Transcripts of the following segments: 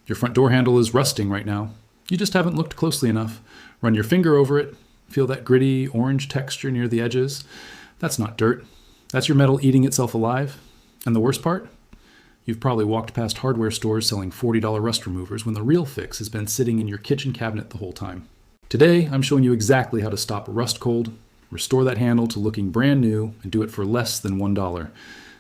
Your front door handle is rusting right now. You just haven't looked closely enough. Run your finger over it. Feel that gritty orange texture near the edges. That's not dirt. That's your metal eating itself alive. And the worst part? You've probably walked past hardware stores selling $40 rust removers when the real fix has been sitting in your kitchen cabinet the whole time. Today, I'm showing you exactly how to stop rust cold, restore that handle to looking brand new, and do it for less than $1.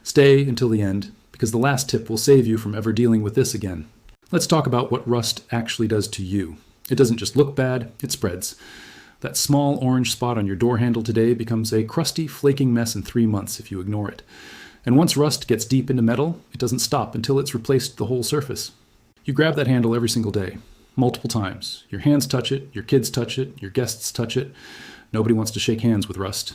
Stay until the end, because the last tip will save you from ever dealing with this again. Let's talk about what rust actually does to you. It doesn't just look bad, it spreads. That small orange spot on your door handle today becomes a crusty, flaking mess in 3 months if you ignore it. And once rust gets deep into metal, it doesn't stop until it's replaced the whole surface. You grab that handle every single day, multiple times. Your hands touch it, your kids touch it, your guests touch it. Nobody wants to shake hands with rust.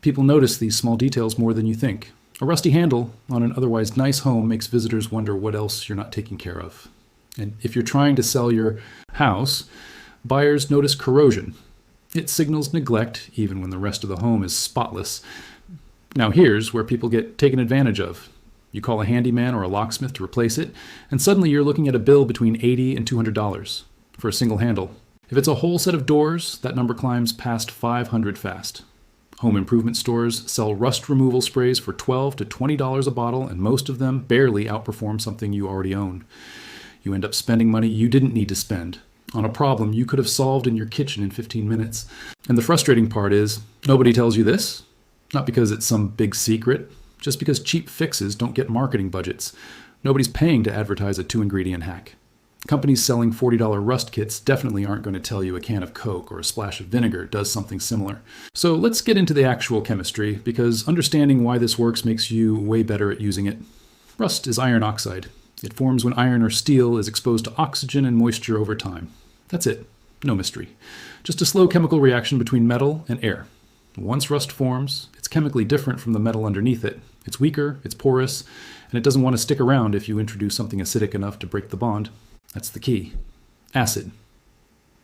People notice these small details more than you think. A rusty handle on an otherwise nice home makes visitors wonder what else you're not taking care of. And if you're trying to sell your house, buyers notice corrosion. It signals neglect, even when the rest of the home is spotless. Now here's where people get taken advantage of. You call a handyman or a locksmith to replace it, and suddenly you're looking at a bill between $80 and $200 for a single handle. If it's a whole set of doors, that number climbs past $500 fast. Home improvement stores sell rust removal sprays for $12 to $20 a bottle, and most of them barely outperform something you already own. You end up spending money you didn't need to spend on a problem you could have solved in your kitchen in 15 minutes. And the frustrating part is, nobody tells you this. Not because it's some big secret, just because cheap fixes don't get marketing budgets. Nobody's paying to advertise a 2-ingredient hack. Companies selling $40 rust kits definitely aren't going to tell you a can of Coke or a splash of vinegar does something similar. So let's get into the actual chemistry, because understanding why this works makes you way better at using it. Rust is iron oxide. It forms when iron or steel is exposed to oxygen and moisture over time. That's it. No mystery. Just a slow chemical reaction between metal and air. Once rust forms, it's chemically different from the metal underneath it. It's weaker, it's porous, and it doesn't want to stick around if you introduce something acidic enough to break the bond. That's the key. Acid.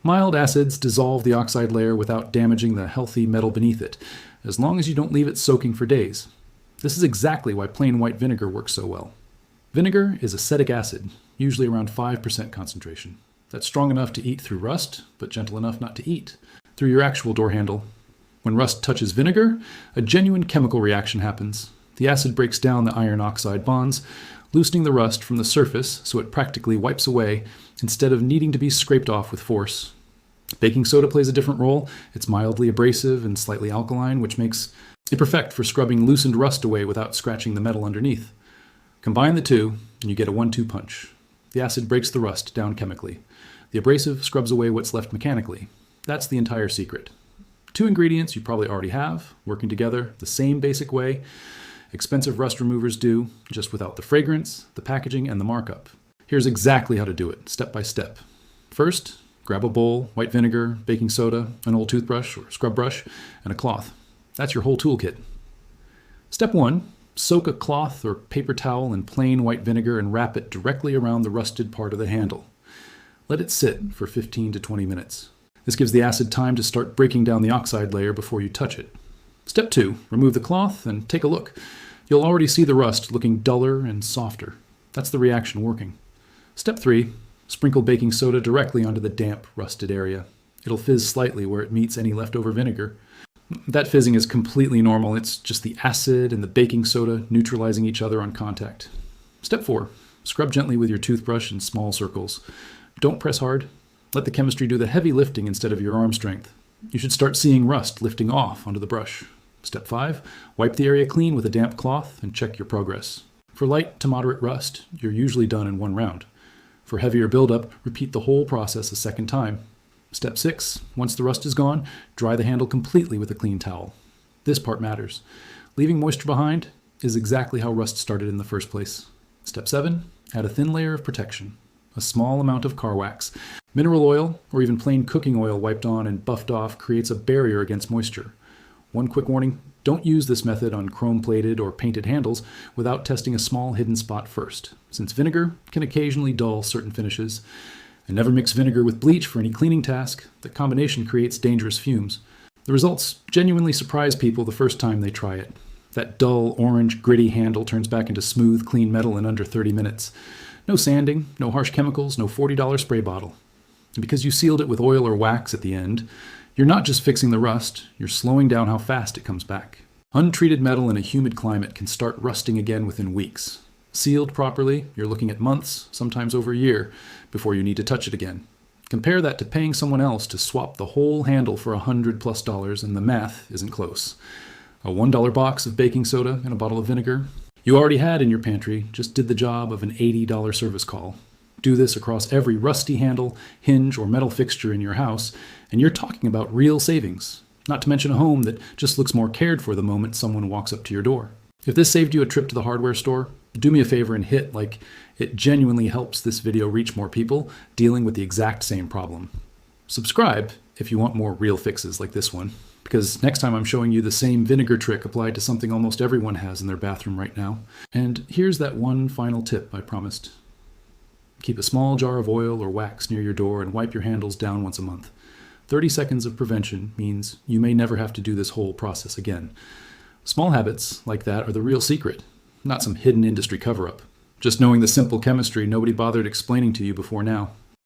Mild acids dissolve the oxide layer without damaging the healthy metal beneath it, as long as you don't leave it soaking for days. This is exactly why plain white vinegar works so well. Vinegar is acetic acid, usually around 5% concentration. That's strong enough to eat through rust, but gentle enough not to eat through your actual door handle. When rust touches vinegar, a genuine chemical reaction happens. The acid breaks down the iron oxide bonds, loosening the rust from the surface so it practically wipes away instead of needing to be scraped off with force. Baking soda plays a different role. It's mildly abrasive and slightly alkaline, which makes it perfect for scrubbing loosened rust away without scratching the metal underneath. Combine the two, and you get a 1-2 punch. The acid breaks the rust down chemically. The abrasive scrubs away what's left mechanically. That's the entire secret. 2 ingredients you probably already have, working together the same basic way expensive rust removers do, just without the fragrance, the packaging, and the markup. Here's exactly how to do it, step by step. First, grab a bowl, white vinegar, baking soda, an old toothbrush or scrub brush, and a cloth. That's your whole toolkit. Step 1, soak a cloth or paper towel in plain white vinegar and wrap it directly around the rusted part of the handle. Let it sit for 15 to 20 minutes. This gives the acid time to start breaking down the oxide layer before you touch it. Step 2, remove the cloth and take a look. You'll already see the rust looking duller and softer. That's the reaction working. Step 3, sprinkle baking soda directly onto the damp, rusted area. It'll fizz slightly where it meets any leftover vinegar. That fizzing is completely normal. It's just the acid and the baking soda neutralizing each other on contact. Step 4, scrub gently with your toothbrush in small circles. Don't press hard. Let the chemistry do the heavy lifting instead of your arm strength. You should start seeing rust lifting off onto the brush. Step 5, wipe the area clean with a damp cloth and check your progress. For light to moderate rust, you're usually done in 1 round. For heavier buildup, repeat the whole process a second time. Step 6, once the rust is gone, dry the handle completely with a clean towel. This part matters. Leaving moisture behind is exactly how rust started in the first place. Step 7, add a thin layer of protection. A small amount of car wax. Mineral oil, or even plain cooking oil wiped on and buffed off, creates a barrier against moisture. One quick warning, don't use this method on chrome-plated or painted handles without testing a small hidden spot first, since vinegar can occasionally dull certain finishes. And never mix vinegar with bleach for any cleaning task. The combination creates dangerous fumes. The results genuinely surprise people the first time they try it. That dull, orange, gritty handle turns back into smooth, clean metal in under 30 minutes. No sanding, no harsh chemicals, no $40 spray bottle. And because you sealed it with oil or wax at the end, you're not just fixing the rust, you're slowing down how fast it comes back. Untreated metal in a humid climate can start rusting again within weeks. Sealed properly, you're looking at months, sometimes over a year, before you need to touch it again. Compare that to paying someone else to swap the whole handle for $100+ and the math isn't close. A $1 box of baking soda and a bottle of vinegar you already had in your pantry just did the job of an $80 service call. Do this across every rusty handle, hinge, or metal fixture in your house, and you're talking about real savings. Not to mention a home that just looks more cared for the moment someone walks up to your door. If this saved you a trip to the hardware store, do me a favor and hit like it genuinely helps this video reach more people dealing with the exact same problem. Subscribe if you want more real fixes like this one, because next time I'm showing you the same vinegar trick applied to something almost everyone has in their bathroom right now. And here's that one final tip I promised. Keep a small jar of oil or wax near your door and wipe your handles down once a month. 30 seconds of prevention means you may never have to do this whole process again. Small habits like that are the real secret, not some hidden industry cover-up. Just knowing the simple chemistry nobody bothered explaining to you before now.